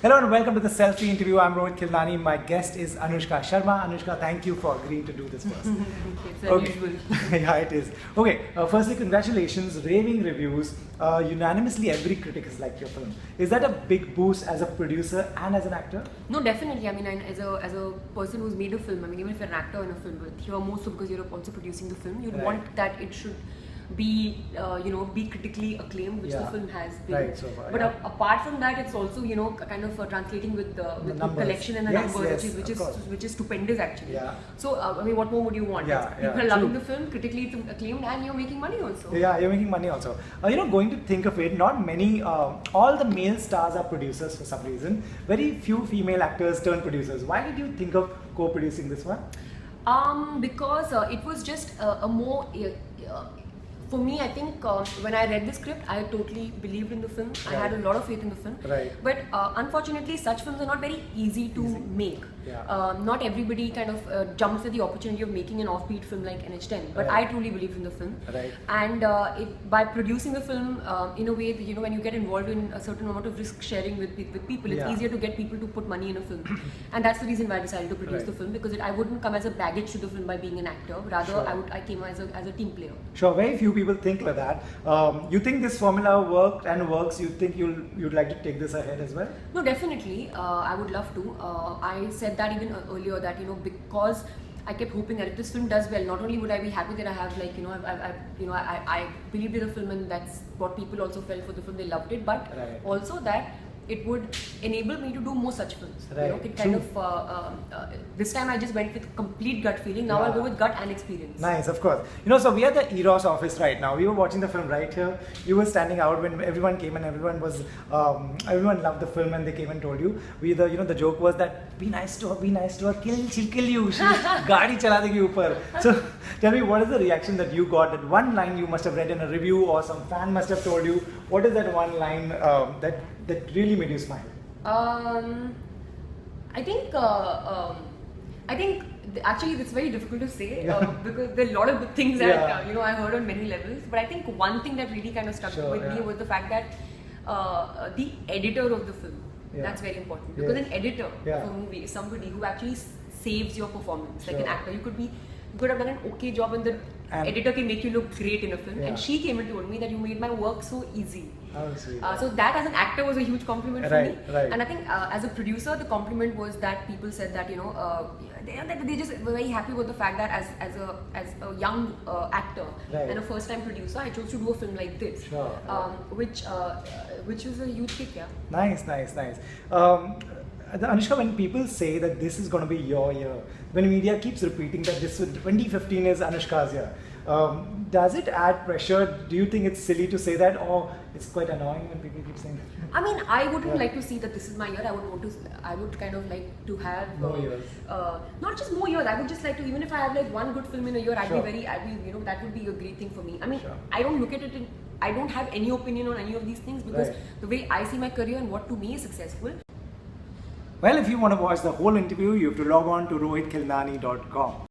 Hello and welcome to the Selfie interview. I'm Rohit Khilnani. My guest is Anushka Sharma. Anushka, thank you for agreeing to do this for us. It's unusual. Yeah, it is. Okay, firstly, congratulations. Raving reviews. Unanimously, every critic has liked your film. Is that a big boost as a producer and as an actor? No, definitely. I mean, as a person who's made a film, I mean, even if you're an actor in a film, but you're more so because you're also producing the film, you'd Right. want that it should be, be critically acclaimed, which the film has been. Right, so far, but yeah. Apart from that, it's also kind of translating with the numbers. collection and the Yes, numbers, yes, which is stupendous actually. Yeah. So I mean, what more would you want? Yeah, People yeah, are loving true. the film, critically it's acclaimed, and you're making money also. Yeah, you're making money also. Going to think of it, not many, all the male stars are producers for some reason. Very few female actors turn producers. Why did you think of co-producing this one? Because it was just a more. For me, I think when I read the script, I totally believed in the film. I had a lot of faith in the film. Right. But unfortunately, such films are not very easy to make. Yeah. Not everybody kind of jumps at the opportunity of making an offbeat film like NH10. But Right. I truly believed in the film. Right. And by producing the film, in a way, when you get involved in a certain amount of risk sharing with people, it's Yeah. easier to get people to put money in a film. And that's the reason why I decided to produce Right. the film, because I wouldn't come as a baggage to the film by being an actor. Rather, Sure. I came as a team player. Sure, very few people think like that. You think this formula worked and works? You think you'd like to take this ahead as well? No, definitely. I would love to. I said that even earlier that because I kept hoping that if this film does well, not only would I be happy that I have I believed in the film and that's what people also felt for the film. They loved it, but Right. also that it would enable me to do more such films. Right. It kind of this time I just went with complete gut feeling. Now I'll Yeah. go with gut and experience. Nice, of course. So we are at the Eros office right now. We were watching the film right here. You were standing out when everyone came and everyone everyone loved the film and they came and told you. The joke was that be nice to her, she'll kill you. She'll gaadi chala degi upar. So tell me, what is the reaction that you got? That one line you must have read in a review or some fan must have told you. What is that one line that really made you smile? I think actually it's very difficult to say because there are a lot of good things that Yeah. I heard on many levels. But I think one thing that really kind of stuck with me was the fact that the editor of the film, that's very important, because an editor of a movie is somebody who actually saves your performance. Like an actor, you could have done an okay job and the editor can make you look great in a film. And she came and told me that you made my work so easy. Oh, sweet. So that as an actor was a huge compliment for me. Right. And I think as a producer, the compliment was that people said that they just were very happy with the fact that as a young actor and a first time producer, I chose to do a film like this, which was a huge kick. Yeah. Nice. Anushka, when people say that this is going to be your year, when media keeps repeating that 2015 is Anushka's year, does it add pressure? Do you think it's silly to say that, or it's quite annoying when people keep saying that? I mean, I wouldn't like to see that this is my year. I would kind of like to have more years. Not just more years. I would just like to, even if I have like one good film in a year, that would be a great thing for me. I mean, I don't look at it I don't have any opinion on any of these things because the way I see my career and what to me is successful. Well, if you want to watch the whole interview, you have to log on to rohitkhilnani.com.